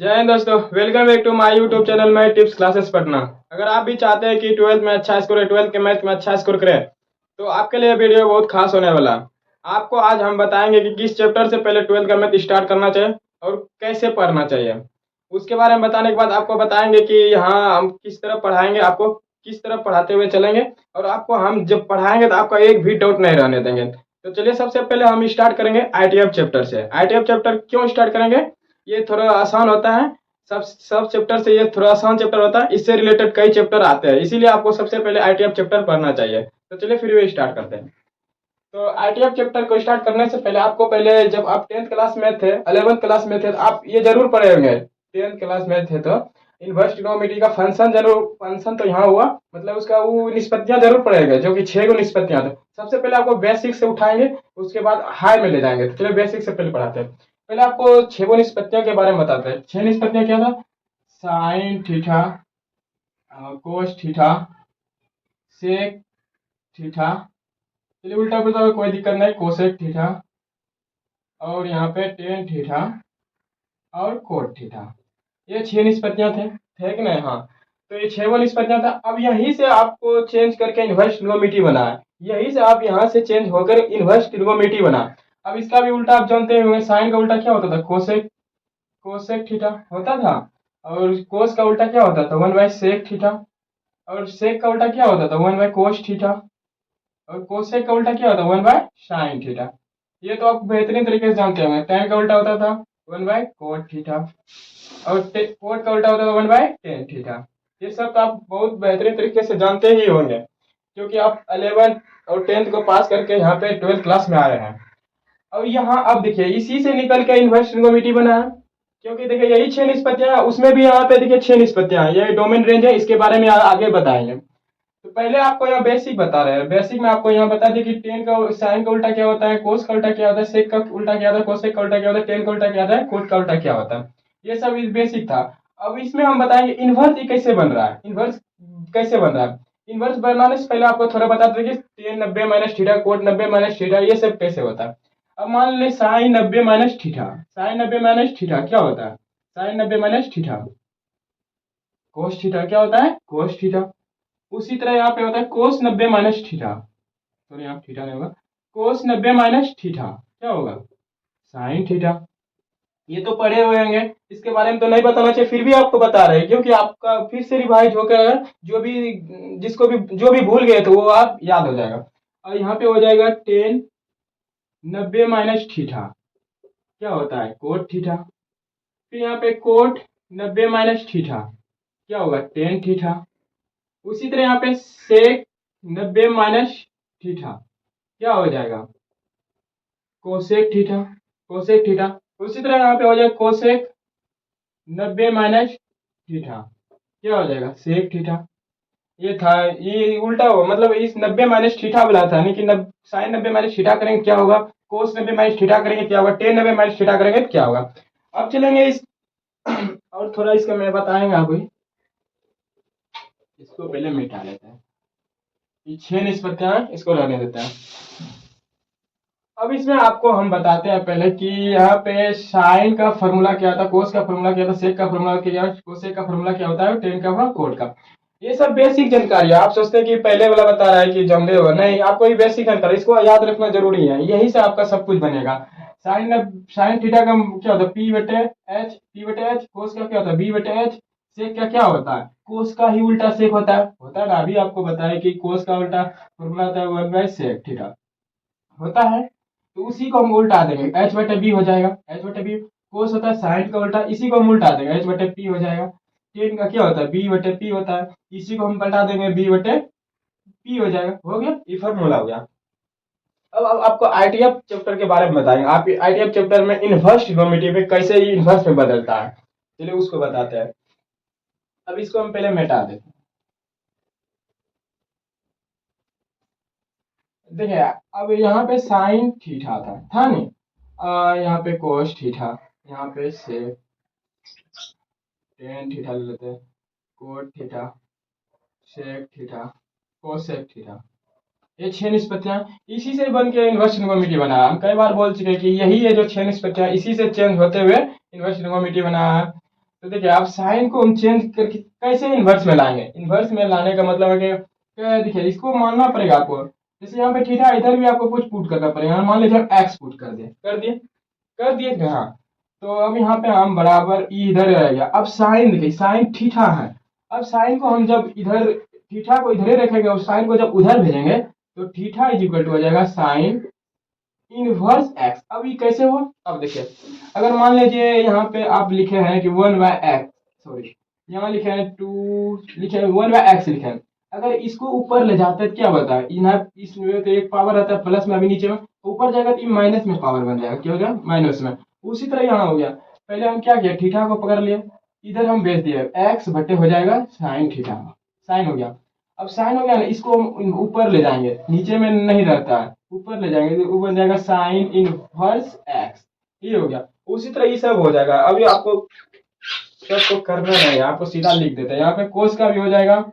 जय हिंद दोस्तों, welcome back to my YouTube channel my tips classes Patna. अगर आप भी चाहते हैं कि 12th में अच्छा स्कोर है, 12th के मैथ में अच्छा स्कोर करें, तो आपके लिए वीडियो बहुत खास होने वाला है। आपको आज हम बताएंगे कि किस चैप्टर से पहले 12th का मैथ स्टार्ट करना चाहिए और कैसे पढ़ना चाहिए। उसके बारे में बताने के बाद आपको बताएंगे कि यहाँ हम किस तरह पढ़ाएंगे, आपको किस तरह पढ़ाते हुए चलेंगे, और आपको हम जब पढ़ाएंगे तो आपका एक भी डाउट नहीं रहने देंगे। तो चलिए, सबसे पहले हम स्टार्ट करेंगे आईटीएफ चैप्टर से। आईटीएफ चैप्टर क्यों स्टार्ट करेंगे? ये थोड़ा आसान होता है। सब सब चैप्टर से ये थोड़ा आसान चैप्टर होता है। इससे रिलेटेड कई चैप्टर आते हैं, इसीलिए आपको सबसे पहले आईटीएफ चैप्टर पढ़ना चाहिए। तो चलिए फिर भी स्टार्ट करते हैं। तो आईटीएफ चैप्टर को स्टार्ट करने से पहले आपको, पहले जब आप 10th क्लास में थे, 11th क्लास में थे, तो आप ये जरूर पढ़े होंगे। 10th क्लास में थे तो इनवर्स ट्रिग्नोमेट्री का फंक्शन जरूर, फंक्शन तो यहाँ हुआ, मतलब उसका वो निष्पत्तियां जरूर पढ़ेंगे, जो कि 6 गो निष्पत्तियां थे। सबसे पहले आपको बेसिक से उठाएंगे, उसके बाद हाई में ले जाएंगे। तो चलिए बेसिक से पहले पढ़ाते हैं। पहले आपको 6 गो निष्पत्तियों के बारे में बताते हैं। 6 निष्पत्तियां क्या था? Sine theta, cos theta, sec theta, चलिए उल्टा पुल्टा कोई दिक्कत नहीं, कोसेक थीटा, और यहाँ पे टेन थीटा और कोट थीटा। ये 6 निष्पत्तियां थे कि नहीं? हाँ। तो ये 6 वो निष्पत्तियां था। अब यहीं से आपको चेंज करके इनवर्स ट्रिग्नोमेट्री बना है। यहीं से आप यहाँ से चेंज होकर इनवर्स ट्रिग्नोमेट्री बना। अब इसका भी उल्टा आप जानते होंगे, साइन का उल्टा क्या होता था? कोसेक, कोसेक थीटा होता था। और कोस का उल्टा क्या होता था? 1/सेक थीटा। और सेक का उल्टा क्या होता था? 1/कोस थीटा। और कोसेक का उल्टा क्या होता है? 1/साइन थीटा। ये तो आप बेहतरीन तरीके से जानते होंगे। टेन का उल्टा होता था 1/कोट थीटा। और कोट का उल्टा होता था 1/टेन थीटा। ये सब तो आप बहुत बेहतरीन तरीके से जानते ही होंगे, क्योंकि आप 11 और 10th को पास करके यहाँ पे 12th क्लास में आए हैं। और यहाँ अब देखिए, इसी से निकल के इनवर्स ट्रिग्नोमेट्री बना है। क्योंकि देखिए यही 6 निष्पत्तियां हैं, उसमें भी यहाँ पे देखिए 6 निष्पत्तियां हैं। ये डोमेन रेंज है, इसके बारे में आगे बताएंगे। तो पहले आपको यहाँ बेसिक बता रहे हैं। बेसिक में आपको यहाँ बता दें कि टेन का साइन का उल्टा क्या होता है, कोस का उल्टा क्या होता है, सेक का उल्टा क्या होता है, कोसेक का उल्टा क्या होता है, टेन का उल्टा क्या होता है, कोट का उल्टा क्या होता है। ये सब बेसिक था। अब इसमें हम बताएंगे इनवर्स ये कैसे बन रहा है। इनवर्स कैसे बन रहा है? इनवर्स बनाने से पहले आपको थोड़ा बता दें कि tan 90 minus theta, cot 90 minus theta, ये सब कैसे होता है। अब मान ले sine 90 minus theta, sine 90 minus theta क्या होता है? Sine 90 minus theta cos theta क्या होता है? Cos theta. उसी तरह यहाँ पे होता है कोस 90 माइनस थीटा, सॉरी यहाँ थीटा नहीं होगा, कोस 90 माइनस थीटा क्या होगा? Sine theta. ये तो पढ़े हुए होंगे, इसके बारे में तो नहीं बताना चाहिए, फिर भी आपको बता रहे हैं, क्योंकि आपका फिर से रिवाइज होकर जो भी, जिसको भी, जो भी भूल गए तो वो आप याद हो जाएगा। और यहाँ पे हो जाएगा टेन 90 माइनस थीटा क्या होता है? Cot theta. फिर यहाँ पे कोट 90 माइनस थीटा क्या होगा? Tan theta. उसी तरह यहाँ पे सेक 90 माइनस थीटा क्या हो जाएगा? Cosec theta, cosec theta. उसी तरह यहाँ पे हो जाएगा कोसेक 90 माइनस थीटा क्या हो जाएगा? Sec theta. ये था, ये उल्टा हो, मतलब इस 90 माइनस थीटा वाला था, यानी कि साइन 90 माइनस थीटा करेंगे क्या होगा, कोस 90 माइनस थीटा करेंगे क्या होगा, टेन 90 माइनस थीटा करेंगे तो क्या होगा। अब चलेंगे इस और थोड़ा इसका मैं बताएंगे आपको। इसको पहले मिटा लेते हैं, ये 6 निष्पत्तियां हैं, इसको रहने देते हैं। अब इसमें आपको हम बताते हैं पहले कि यहाँ पे साइन का फॉर्मूला क्या था, कोस का फॉर्मूला क्या था, सेक का फॉर्मूला क्या, कोसेक का फॉर्मूला क्या होता है, टेन का कोट का। ये सब बेसिक जानकारी है। आप सोचते हैं कि पहले वाला बता रहा है कि जानते हो, नहीं, आपको ये बेसिक जानकारी, इसको याद रखना जरूरी है, यही से आपका सब कुछ बनेगा। साइन साइन थीटा का क्या होता है? पी बटे एच, पी बटे एच। कोस का क्या होता है? बी बटे एच। सेक का क्या होता है? कोस का ही उल्टा सेक होता है ना। अभी आपको बताया कि कोस का उल्टा फॉर्मूला होता है 1/सेक थीटा होता है। तो उसी को हम उल्टा देंगे, एच बटे बी हो जाएगा। एच बटे बी कोस होता है साइन का उल्टा, इसी को हम उल्टा देंगे, एच बटे पी हो जाएगा। टेन का क्या होता है? बी बटे पी होता है, इसी को हम पलटा देंगे, बी बटे पी हो जाएगा। हो गया, ये फॉर्मूला हो गया। अब आपको आईटीएफ चैप्टर के बारे में बताएंगे। आप आईटीएफ चैप्टर में इनवर्स ट्रिग्नोमेट्री में कैसे ये इनवर्स में बदलता है, चलिए उसको बताते हैं। अब इसको हम पहले मिटा देते हैं। देखिए, अब यहाँ पे साइन थीटा था नहीं, यहाँ पे कोस थीटा, यहाँ पे सेक टेन थीटा ले लेते हैं, cot theta, sec theta, cosec theta. ये 6 निष्पत्तियां इसी से बन के इनवर्स ट्रिग्नोमेट्री बना है। हम कई बार बोल चुके हैं कि यही है जो 6 निष्पत्तियां, इसी से चेंज होते हुए इनवर्स ट्रिग्नोमेट्री बना है। तो देखिए आप साइन को हम चेंज करके कैसे इन्वर्स में लाएंगे। इन्वर्स में लाने का मतलब है कि देखिए इसको मानना पड़ेगा आपको। जैसे यहाँ पे थीटा, इधर भी आपको कुछ पुट करना पड़ेगा। मान लीजिए हम एक्स पुट कर दिए थे, हाँ। तो अब यहाँ पे हम बराबर ई इधर रह गया। अब साइन देखिए, साइन थीटा है। अब साइन को हम जब इधर, थीटा को इधर ही रखेंगे और साइन को जब उधर भेजेंगे तो थीटा इज इक्वल टू हो जाएगा साइन इनवर्स एक्स। अब ये कैसे हुआ, अब देखिए अगर मान लीजिए यहाँ पे आप लिखे हैं कि 1/x, सॉरी यहाँ लिखे हैं 2, लिखे हैं 1/x लिखे हैं। अगर इसको ऊपर ले जाते हैं तो क्या होता है, यहाँ इसमें तो एक पावर रहता है प्लस में, अभी नीचे में ऊपर जाएगा तो माइनस में पावर बन जाएगा, क्या हो गया माइनस में। उसी तरह यहाँ हो गया, पहले हम क्या किया, थीटा को पकड़ लिए, इधर हम भेज दिए, एक्स बटे हो जाएगा साइन थीटा, साइन हो गया। अब साइन हो गया ना, इसको हम ऊपर ले जाएंगे, नीचे में नहीं रहता है, ऊपर ले जाएंगे तो ऊपर जाएगा साइन इनवर्स एक्स, ये हो गया। उसी तरह ये सब हो जाएगा। अभी आपको सबको करना नहीं है, आपको सीधा लिख देते हैं। यहाँ पे कोस का भी हो जाएगा,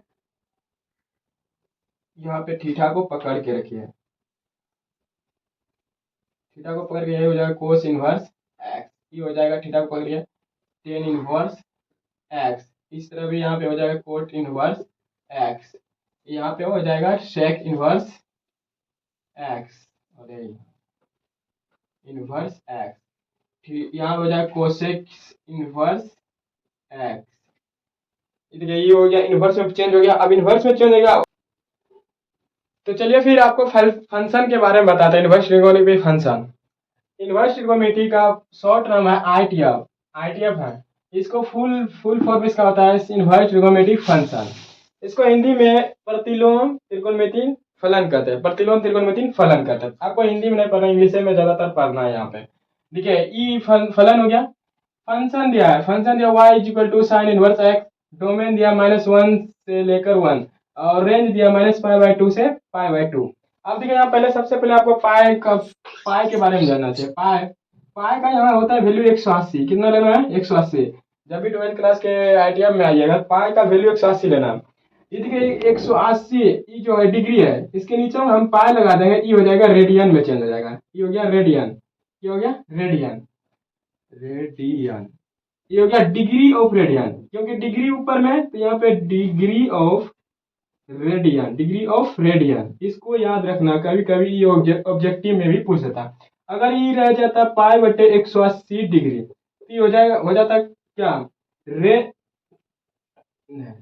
यहाँ पे थीटा को पकड़ के रखिए, थीटा को पकड़ के ये हो जाएगा कोस इनवर्स एक्स, ये हो जाएगा थीटा को पकड़ के टेन इनवर्स एक्स। इस तरह भी यहाँ पे हो जाएगा कोट इनवर्स एक्स, यहाँ पे हो जाएगा सेक इनवर्स एक्स, अरे इनवर्स एक्स, यहाँ हो जाएगा कोसेक इनवर्स एक्स। देखिए ये हो गया, इनवर्स में चेंज हो गया। अब इनवर्स में चेंज हो गया तो चलिए फिर आपको फंक्शन के बारे में बताते हैं, inverse trigonometry function. Inverse trigonometry का शॉर्ट नाम है आईटीएफ, आईटीएफ है। इसको फुल फॉर्म इसका होता है इनवर्स ट्रिगोनोमेट्री फंक्शन। इसको हिंदी में प्रतिलोम त्रिकोणमितीय फलन कहते हैं, प्रतिलोम त्रिकोणमितीय फलन कहते हैं। आपको हिंदी में नहीं पढ़ना, इंग्लिश में ज्यादातर पढ़ना है। यहाँ पे देखिए ई फलन हो गया, फंक्शन दिया है, फंक्शन दिया y is equal to sine inverse x, domain दिया -1 से लेकर 1 और रेंज दिया -π/2 से π/2। अब देखिए यहाँ पहले, सबसे पहले आपको पाई के बारे में जानना चाहिए। पाई पाई का यहाँ होता है वैल्यू 180, कितना लेना है 180। जब भी 12th क्लास के आईटीएम में आइएगा पाई का वैल्यू 180 लेना। ये देखिए 180 ये जो है डिग्री है, इसके नीचे हम पाई लगा देंगे, ये हो जाएगा रेडियन में चेंज हो जाएगा, ये हो गया रेडियन, ये हो गया रेडियन, रेडियन, ये हो गया डिग्री ऑफ रेडियन, क्योंकि डिग्री ऊपर में तो यहाँ पे degree of radian, degree of radian, इसको याद रखना। कभी कभी ये ऑब्जेक्टिव में भी पूछ सकता। अगर ये रह जाता पाई बटे 180 डिग्री तो ये हो जाता क्या,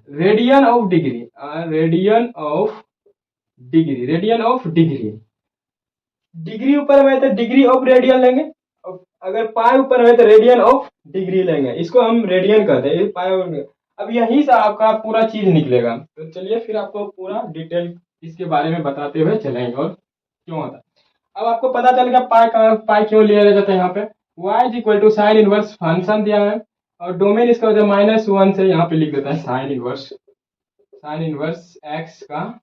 radian of degree, radian of degree, radian of degree. Degree ऊपर में तो डिग्री ऑफ रेडियन लेंगे, अगर पाई ऊपर में तो रेडियन ऑफ डिग्री लेंगे, इसको हम रेडियन कहते हैं पाई। अब यहीं से आपका पूरा चीज निकलेगा। तो चलिए फिर आपको पूरा डिटेल इसके बारे में बताते हुए चलेंगे और क्यों होता है। अब आपको पता चल गया पाई क्यों लिया जाता है। यहाँ पे y is equal to sine inverse function दिया है और डोमेन इसका होता है -1 से, यहाँ पे लिख देता है साइन इनवर्स एक्स का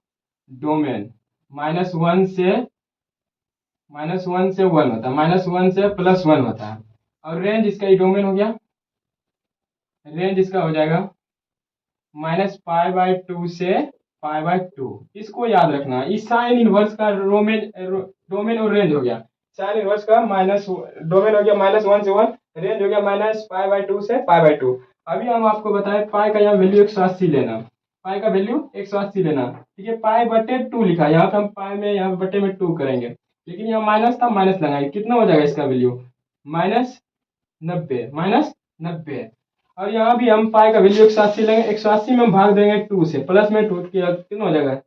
डोमेन -1 से 1 होता है, -1 से +1 होता है। और रेंज इसका ही डोमेन हो गया, रेंज इसका हो जाएगा -π/2 से π/2। इसको याद रखना, इस साइन इनवर्स का डोमेन और रेंज हो गया। साइन इनवर्स का डोमेन हो गया -1 से 1, रेंज हो गया -π/2 से π/2। अभी हम आपको बताएं पाई का यहाँ वैल्यू 180 लेना, पाई का वैल्यू 180 लेना, ठीक है। पाई बटे 2 लिखा है, यहाँ पे हम पाई में यहाँ बटे में 2 करेंगे, लेकिन यहाँ माइनस था, माइनस लगाएंगे, कितना हो जाएगा इसका वैल्यू -90। और यहाँ भी हम पाई का वैल्यू 180 लेंगे, 180 में हम भाग देंगे 2 से, प्लस में 2 कितना हो जाएगा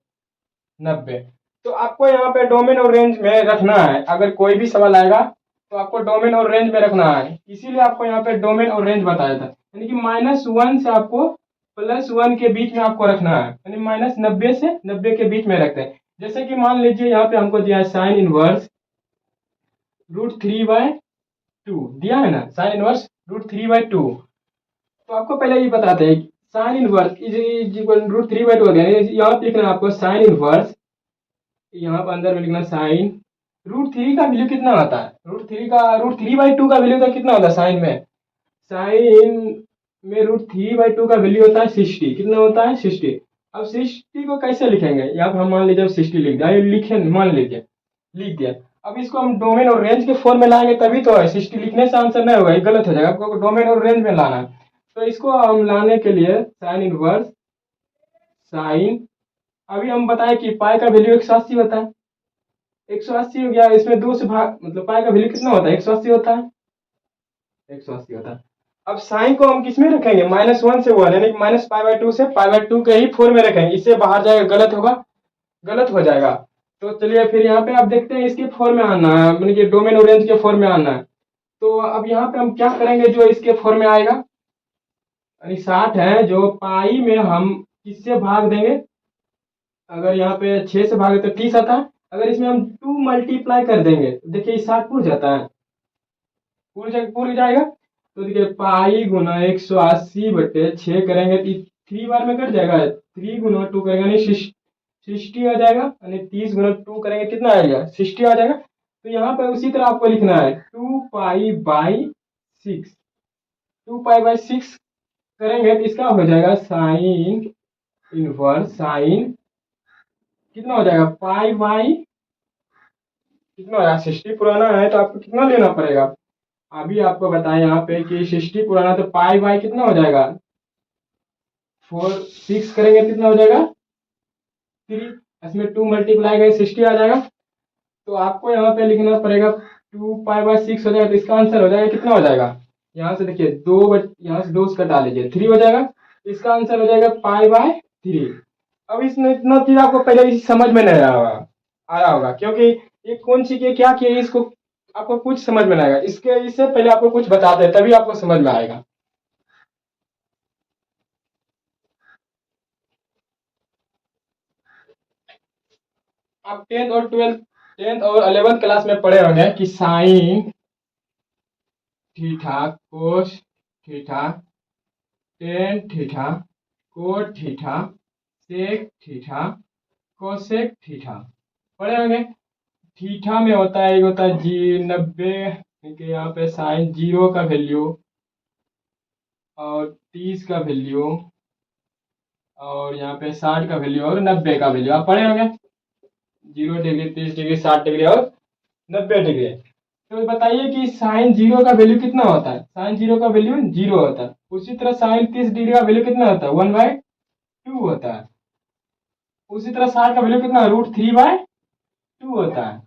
90। तो आपको यहाँ पे डोमेन और रेंज में रखना है। अगर कोई भी सवाल आएगा तो आपको डोमेन और रेंज में रखना है, इसीलिए आपको यहाँ पे डोमेन और रेंज बताया था। यानी कि -1 से आपको +1 के बीच में आपको रखना है, यानी -90 से 90 के बीच में रखते हैं। जैसे कि मान लीजिए यहाँ पे हमको दिया है साइन इनवर्स √3/2 दिया है ना, साइन इनवर्स √3/2। तो आपको पहले ये बताते हैं साइन इनवर्स इज इक्वल √3/2 हो गया। यहाँ पे लिखना है आपको साइन इनवर्स, यहाँ पर अंदर में लिखना साइन √3 का वैल्यू कितना होता है, √3/2 का वैल्यू तो कितना होता है साइन में, साइन में √3/2 का वैल्यू होता है 60, कितना होता है 60। अब 60 को कैसे लिखेंगे, यहाँ पर हम मान लीजिए 60 लिख दिया, लिखे मान लीजिए लिख दिया। अब इसको हम डोमेन और रेंज के फॉर्म में लाएंगे तभी तो है, 60 लिखने से आंसर नहीं होगा, ये गलत हो जाएगा। आपको डोमेन और रेंज में लाना है। तो इसको हम लाने के लिए साइन इनवर्स साइन, अभी हम बताएं कि पाई का वैल्यू 180 होता है, 180 हो गया, इसमें 2 से भाग, मतलब पाई का वैल्यू कितना होता है, 180 होता है, 180 होता है। अब साइन को हम किस में रखेंगे, -1 से 1, यानी -π/2 से π/2 के ही फॉर्म में रखेंगे, इससे बाहर जाएगा गलत होगा, गलत हो जाएगा। तो चलिए फिर यहाँ पे आप देखते हैं इसके फॉर्म में आना है, मतलब कि डोमेन और रेंज के फॉर्म में आना है। तो अब यहाँ पे हम क्या करेंगे, जो इसके फॉर्म में आएगा, यानी 60 है, जो पाई में हम किससे भाग देंगे, अगर यहाँ पे 6 से भागे तो 30 आता है, अगर इसमें हम 2 मल्टीप्लाई कर देंगे तो देखिए 60 पूर जाता है, पूर जाएगा। तो देखिए पाई गुना 180/6 करेंगे तो 3 बार में कट जाएगा, 3 गुना 2 करेंगे यानी 60 आ जाएगा, यानी 30 गुना 2 करेंगे कितना आएगा, 60 आ जाएगा। तो यहाँ पर उसी तरह आपको लिखना है 2π/6, 2π/6 करेंगे तो इसका हो जाएगा साइन इनवर्स साइन, कितना हो जाएगा, पाई/, कितना होगा, 60 पुराना है तो आपको कितना लेना पड़ेगा, अभी आपको बताएं यहाँ पे कि 60 पुराना, तो पाई/, कितना हो जाएगा, 6 करेंगे कितना हो जाएगा, 3, इसमें 2 मल्टीप्लाई करें 60 आ जाएगा। तो आपको यहाँ पे लिखना पड़ेगा 2π/6 हो जाएगा, तो इसका आंसर हो जाएगा कितना हो जाएगा, यहाँ से देखिए यहाँ से 2 कटा लीजिए, 3 हो जाएगा, इसका आंसर हो जाएगा π/3। अब इसमें इतना चीज आपको पहले इसी समझ में नहीं आया होगा, क्योंकि ये कौन सी के क्या किए, इसको आपको कुछ समझ में नहीं आएगा, इससे पहले आपको कुछ बताते हैं तभी आपको समझ में आएगा। आप 10th और 11th क्लास में पढ़े होंगे कि sine theta cos theta tan theta cot theta sec theta cosec theta पढ़े होंगे। थीटा में होता है, एक होता है जी 90 के, यहाँ पे साइन 0 का वैल्यू और 30 का वैल्यू और यहाँ पे 60 का वैल्यू और 90 का वैल्यू आप पढ़े होंगे, 0 डिग्री 30 डिग्री 60 डिग्री और 90 डिग्री। तो बताइए कि साइन 0 का वैल्यू कितना होता है, साइन 0 का वैल्यू 0 होता है। उसी तरह साइन 30 डिग्री का वैल्यू कितना होता है, 1/2 होता है। उसी तरह 60 का वैल्यू कितना, √3/2 होता है।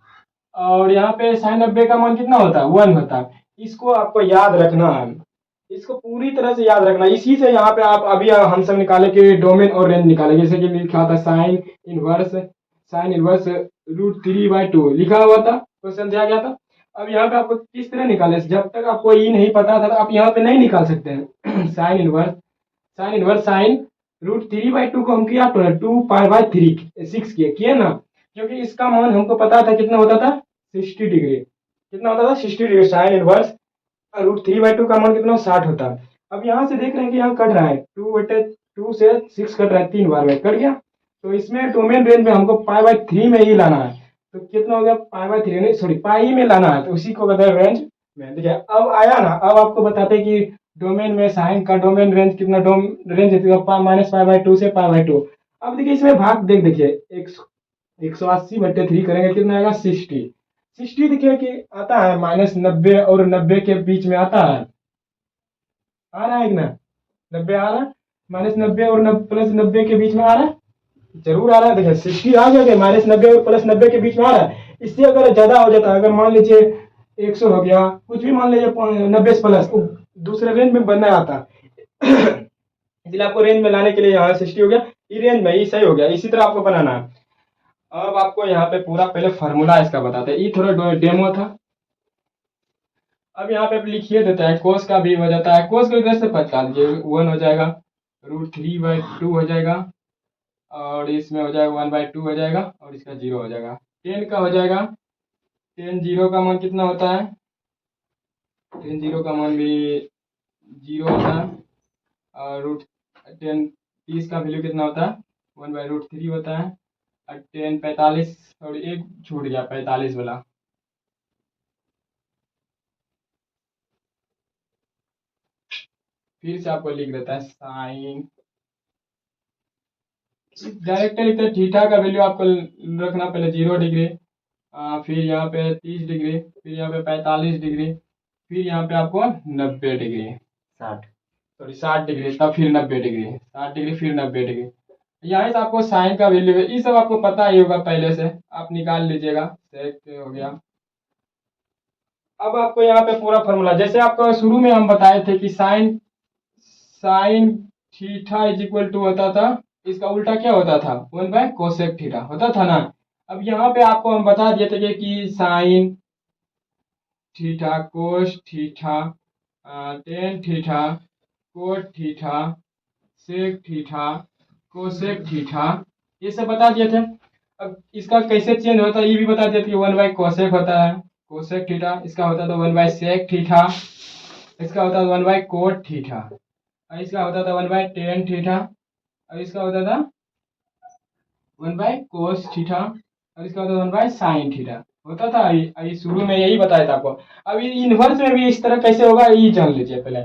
और यहाँ पे साइन 90 का मान कितना होता है, 1 होता है। इसको आपको याद रखना है, इसको पूरी तरह से याद रखना। इसी से यहाँ पे आप अभी हम सब निकाले कि डोमेन और रेंज निकाले, जैसे कि लिखा था साइन इनवर्स √3/2 लिखा हुआ था, क्वेश्चन दिया गया था। अब यहाँ पे आपको किस तरह निकाले, जब तक आपको ये नहीं पता था तो आप यहाँ पे नहीं निकाल सकते हैं। साइन इनवर्स साइन √3/2 को हम किया तो 2π/3 किए ना, क्योंकि इसका मान हमको पता था कितना होता था, 60 डिग्री, कितना होता था, 60 डिग्री। साइन इनवर्स √3/2 का मान कितना, 60 होता है। अब यहाँ से देख रहे हैं कि यहाँ कट रहा है, 2 से 6 कट रहा है, 3 बार में कट गया। तो इसमें डोमेन रेंज में हमको π/3 में ही लाना है, तो कितना हो गया, π/3 नहीं सॉरी पाई में लाना है, तो उसी को कहते हैं रेंज में। देखिए अब आया ना, अब आपको बताते हैं कि डोमेन में साइन का डोमेन रेंज कितना, रेंज -π/2 से π/2। अब देखिए इसमें भाग देखिए 180/3 करेंगे कितना आएगा, 60 देखिए कि आता है -90 और 90 के बीच में आता है, आ रहा है कि ना, 90 आ रहा है, -90 और +90 के बीच में आ रहा है, जरूर आ रहा है। देखिए 60 आ गया, -90 और +90 के बीच में आ रहा है। इससे अगर ज्यादा हो जाता है, अगर मान लीजिए 100 हो गया, कुछ भी मान लीजिए 90 से प्लस, दूसरे रेंज में बनना आता है। इसलिए आपको रेंज में लाने के लिए यहाँ 60 हो गया, ये रेंज में ही सही हो गया, इसी तरह आपको बनाना है। अब आपको यहाँ पे पूरा पहले फार्मूला इसका बताते हैं, ये थोड़ा डेमो था। अब यहाँ पे लिखिए देता है, कोस का भी हो जाता है, कोस को इधर से पता लीजिए 1 हो जाएगा, √3/2 हो जाएगा, और इसमें हो जाएगा 1/2 हो जाएगा, और इसका 0 हो जाएगा। 10 का हो जाएगा, 10 0 का मान कितना होता है, 10 0 का मान भी 0 होता है, और √10 30 का वैल्यू कितना होता है, 1/√3 होता है, और 10 45, और एक छूट गया 45 वाला। फिर से आपको लिख देता है साइन, डायरेक्ट लिखते हैं, थीटा का वैल्यू आपको रखना पहले 0 डिग्री, फिर यहाँ पे 30 डिग्री, फिर यहाँ पे 45 डिग्री, फिर यहाँ पे आपको 90 डिग्री 60। सॉरी 60 डिग्री, तब फिर 90 डिग्री, 60 डिग्री फिर 90 डिग्री। यहाँ से आपको साइन का वैल्यू है, ये सब आपको पता ही होगा पहले से, आप निकाल लीजिएगा। सेक हो गया। अब आपको यहाँ पे पूरा फॉर्मूला, जैसे आपको शुरू में हम बताए थे कि sine sine theta is equal to होता था, इसका उल्टा क्या होता था, 1/कोसेक थीटा होता था ना। अब यहाँ पे आपको हम बता दिए थे कि sine theta, cos theta, tan theta, cot theta, sec theta, cosec theta, ये सब बता दिए थे। अब इसका कैसे चेंज होता है ये भी बता दिए थे कि 1/कोसेक होता है कोसेक थीटा, इसका होता था 1/सेक थीटा, इसका होता था 1/कोट थीटा, और इसका होता था 1/टेन थीटा, और इसका होता था 1/कोस थीटा, और इसका होता था 1/साइन थीटा होता था। ये शुरू में यही बताया था आपको। अब ये इन्वर्स में भी इस तरह कैसे होगा ये जान लीजिए पहले।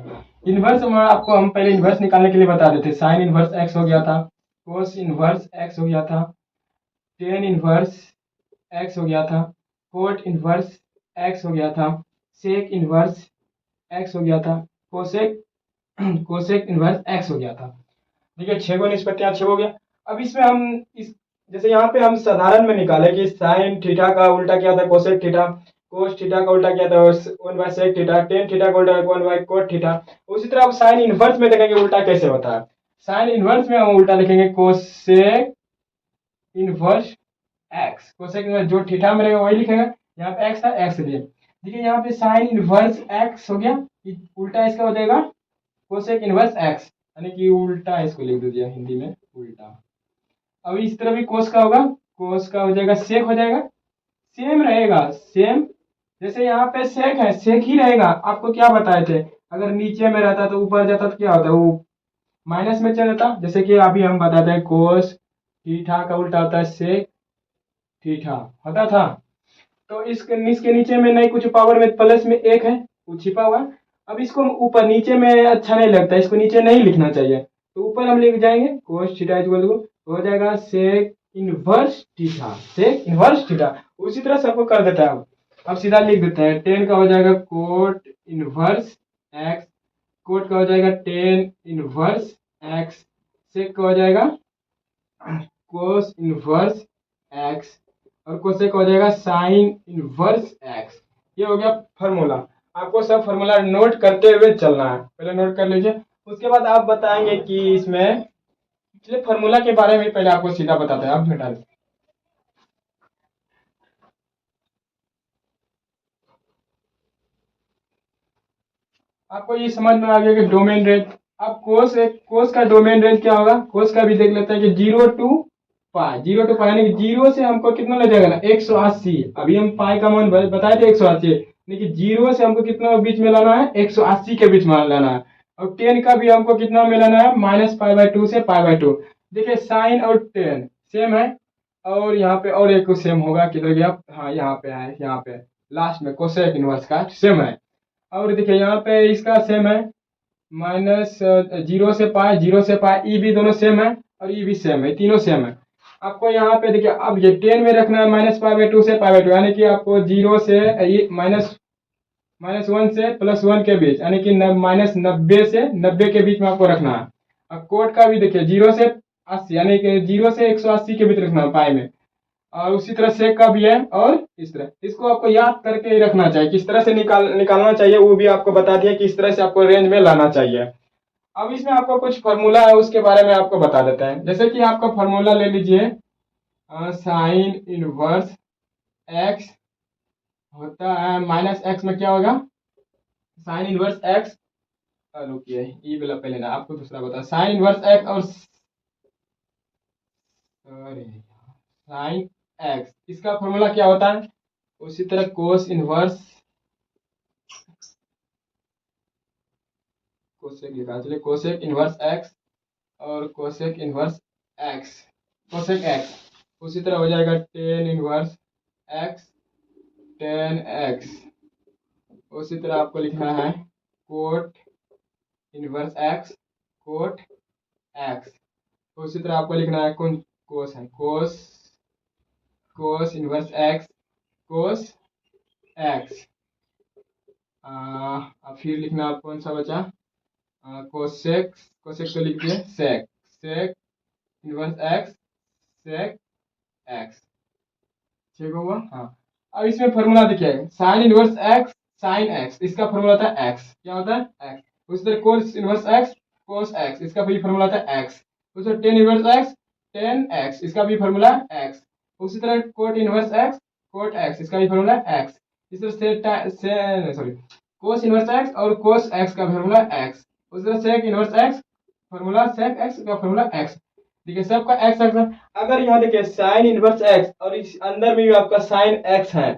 इन्वर्स में आपको हम पहले इन्वर्स निकालने के लिए बता देते। साइन इन्वर्स एक्स हो गया था, कोस इन्वर्स एक्स हो गया था, टेन इन्वर्स एक्स हो गया था, कोट इन्वर्स एक्स हो गया था, सेक इन्वर्स एक्स हो गया था, कोसेक कोसेक इन्वर्स एक्स हो गया था। देखिए 6 गो निष्पत्तियां 6 हो गया। अब इसमें हम इस जैसे यहाँ पे हम साधारण में निकाले कि साइन थीटा का उल्टा क्या था, कोसेक थीटा, कोस थीटा का उल्टा क्या था, 1/सेक थीटा, टेन थीटा का उल्टा 1/कोट थीटा। उसी तरह अब साइन इनवर्स में देखेंगे उल्टा कैसे होता है। साइन इनवर्स में हम उल्टा लिखेंगे cosec inverse x. Cosec inverse जो थीटा में रहेगा वही लिखेगा, यहाँ पे एक्स था एक्स लिए। देखिए यहाँ पे साइन इनवर्स एक्स हो गया, उल्टा इसका हो जाएगा कोसेक इनवर्स एक्स, यानी कि उल्टा इसको लिख दीजिए हिंदी में उल्टा। अब इस तरह भी कोस का होगा, कोस का हो जाएगा सेक हो जाएगा, सेम रहेगा सेम। जैसे यहाँ पे सेक है सेक ही रहेगा। आपको क्या बताए थे, अगर नीचे में रहता तो ऊपर जाता तो क्या होता, वो माइनस में चल जाता। जैसे कि अभी हम बताते हैं कोस थीटा का उल्टा होता है सेक थीटा होता था। तो इसके नीचे में नहीं कुछ पावर में प्लस में एक है वो छिपा हुआ। अब इसको ऊपर नीचे में अच्छा नहीं लगता, इसको नीचे नहीं लिखना चाहिए, तो ऊपर हम लिख जाएंगे कोस थीटा इक्वल टू हो जाएगा sec inverse theta, sec inverse theta. उसी तरह सबको कर देता है। अब सीधा लिख देते हैं, टेन का हो जाएगा कोट इनवर्स एक्स, कोट का हो जाएगा टेन इनवर्स एक्स, सेक का हो जाएगा कोस इनवर्स एक्स, और कोसेक हो जाएगा साइन इनवर्स एक्स। ये हो गया फॉर्मूला। आपको सब फॉर्मूला नोट करते हुए चलना है, पहले नोट कर लीजिए। उसके बाद आप बताएंगे कि इसमें पिछले फॉर्मूला के बारे में पहले आपको सीधा बताते हैं। अब बेटा आपको ये समझ में आ गया कि डोमेन रेंज। अब कोस का डोमेन रेंज क्या होगा, कोस का भी देख लेते हैं कि 0 to π, 0 to π यानी कि जीरो से हमको कितना ले जाएगा ना 180। अभी हम पाई का मान बताए थे 180, लेकिन जीरो से हमको कितना बीच में लाना है 180 के बीच में लाना है। और टेन का भी हमको कितना में लाना है -π/2 से π/2। देखिए साइन और टेन सेम है, और यहाँ पे और एक सेम होगा, किधर गया, हाँ यहाँ पे है, यहाँ पे लास्ट में कोसेक इनवर्स का सेम है। और देखिए यहाँ पे इसका सेम है माइनस जीरो से पाई, ई भी दोनों सेम है और ई भी सेम है, तीनों सेम है। आपको यहाँ पे देखिए अब ये टेन में रखना है -π/2 से π/2, यानी कि आपको जीरो से -1 से +1 के बीच, यानी कि -90 से 90 के बीच में आपको रखना है। अब कोट का भी देखिए 0 से 80, यानी कि 0 से 180 के बीच रखना है पाई में। और उसी तरह सेक का भी है, और इस तरह इसको आपको याद करके ही रखना चाहिए, किस तरह से निकालना चाहिए वो भी आपको बता दिया, किस तरह से आपको रेंज में लाना चाहिए। अब इसमें आपको कुछ फार्मूला है उसके बारे में आपको बता देते हैं। जैसे कि आपका फार्मूला ले लीजिए, साइन इनवर्स एक्स होता है -x में क्या होगा, साइन इनवर्स एक्स, रुकिए ये वाला पहले ना आपको दूसरा बता, साइन इनवर्स एक्स और साइन एक्स, इसका फॉर्मूला क्या होता है। उसी तरह कोस इनवर्स कोसेक लिखा, चलिए कोसेक इनवर्स एक्स और cosec inverse x, cosec x. उसी तरह हो जाएगा tan inverse x, tan x. उसी तरह आपको लिखना है cot inverse x, cot x. उसी तरह आपको लिखना है कौन कोस है, cos cos inverse x, cos x. अब फिर लिखना आप कौन सा बचा, कोसेक, कोसेक तो लिख दिए, sec, sec inverse x, sec x, ठीक होगा। हाँ, अब इसमें फॉर्मूला देखिए, sine inverse x, sine x, इसका फॉर्मूला था एक्स, क्या होता है एक्स। उसी तरह cos inverse x, cos x, इसका भी फॉर्मूला था एक्स। उसी तरह tan inverse x, tan x, इसका भी फॉर्मूला एक्स। उसी तरह cot inverse x, cot x, इसका भी फॉर्मूला एक्स। इस तरह से सॉरी, कोस इनवर्स एक्स और कोस एक्स का फॉर्मूला एक्स। उसी तरह sec inverse x, formula sec x का फॉर्मूला एक्स। ठीक है, सबका एक्स एक्स है। अगर यहाँ देखिए साइन इनवर्स एक्स और इस अंदर में भी आपका साइन एक्स है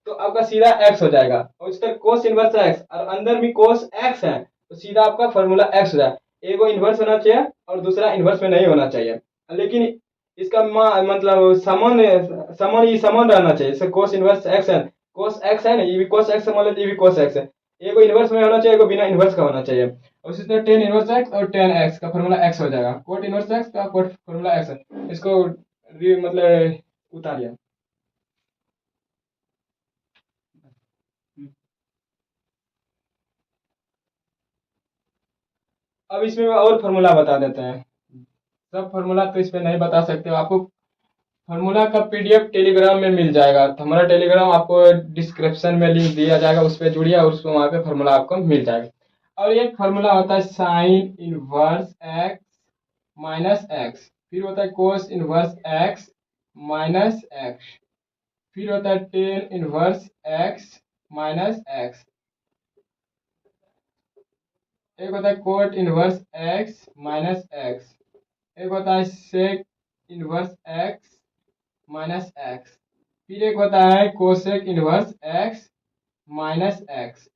तो आपका सीधा एक्स हो जाएगा। और इस तरह कोस इनवर्स एक्स और अंदर भी कोस एक्स है तो सीधा आपका फॉर्मूला एक्स हो जाएगा। एगो इन्वर्स होना चाहिए और दूसरा इन्वर्स में नहीं होना चाहिए, लेकिन इसका मतलब समान समान ये समान रहना चाहिए। जैसे कोस इनवर्स एक्स है, कोस एक्स है ना, ये भी कोस एक्स है, मतलब ये भी कोस एक्स है। एगो इन्वर्स में होना चाहिए, एगो बिना इन्वर्स का होना चाहिए। और उसी तरह टेन इनवर्स एक्स और टेन एक्स का फॉर्मूला एक्स हो जाएगा। कोट इनवर्स एक्स का कोट फॉर्मूला एक्स है। इसको मतलब उतारिए। अब इसमें और फॉर्मूला बता देते हैं। सब फॉर्मूला तो इसमें नहीं बता सकते हो, आपको फॉर्मूला का पीडीएफ टेलीग्राम में मिल जाएगा। तो हमारा टेलीग्राम आपको डिस्क्रिप्शन में लिंक दिया जाएगा, उस पर जुड़िए और उसको वहाँ पे फॉर्मूला आपको मिल जाएगा। और एक फॉर्मूला होता है sine inverse x minus x, फिर होता है cos inverse x minus x, फिर होता है tan inverse x minus x, एक होता है cot inverse x minus x, एक होता है sec inverse x minus x, फिर एक होता है cosec inverse x minus x.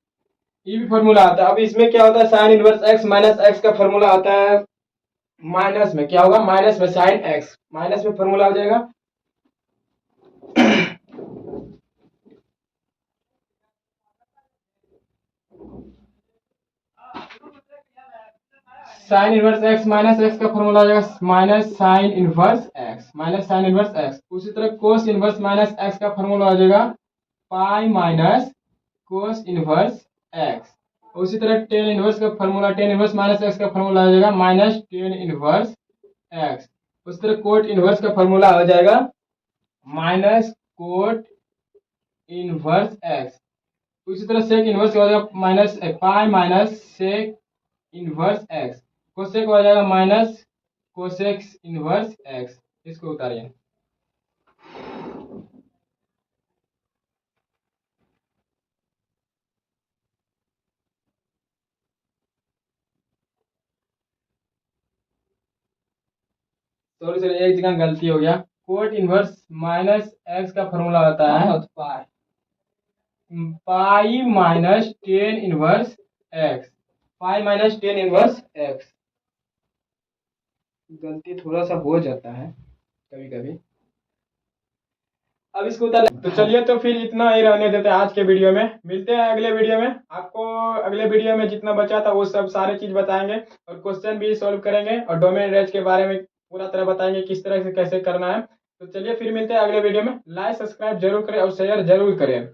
ये भी फॉर्मूला आता है। अब इसमें क्या होता है, sine inverse x minus x का फॉर्मूला आता है माइनस में, क्या होगा माइनस में साइन एक्स, माइनस में फॉर्मूला हो जाएगा sign inverse x minus x का फॉर्मूला हो जाएगा minus sign inverse x, minus sign inverse x. उसी तरह कोस इनवर्स माइनस एक्स का फॉर्मूला हो जाएगा pi minus cos inverse x. उसी तरह टेन इनवर्स का formula, tan inverse minus x का फॉर्मूला हो जाएगा माइनस टेन इनवर्स एक्स। उसी तरह कोट इनवर्स का फॉर्मूला हो जाएगा माइनस कोट इनवर्स एक्स। उसी तरह सेक इनवर्स हो जाएगा minus pi minus sec inverse x. Cosec हो जाएगा माइनस कोसेक्स इनवर्स एक्स। इसको उतारिए। सॉरी सर, एक जगह गलती हो गया। कोट इनवर्स माइनस एक्स का फॉर्मूला होता है pi minus ten inverse x, pi minus ten inverse x. गलती थोड़ा सा हो जाता है कभी कभी। अब इसको उतार, तो चलिए तो फिर इतना ही रहने देते हैं आज के वीडियो में। मिलते हैं अगले वीडियो में। आपको अगले वीडियो में जितना बचा था वो सब सारे चीज बताएंगे और क्वेश्चन भी सॉल्व करेंगे और डोमेन रेंज के बारे में पूरा तरह बताएंगे किस तरह से कैसे करना है। तो चलिए फिर मिलते हैं अगले वीडियो में। लाइक सब्सक्राइब जरूर करें और शेयर जरूर करें।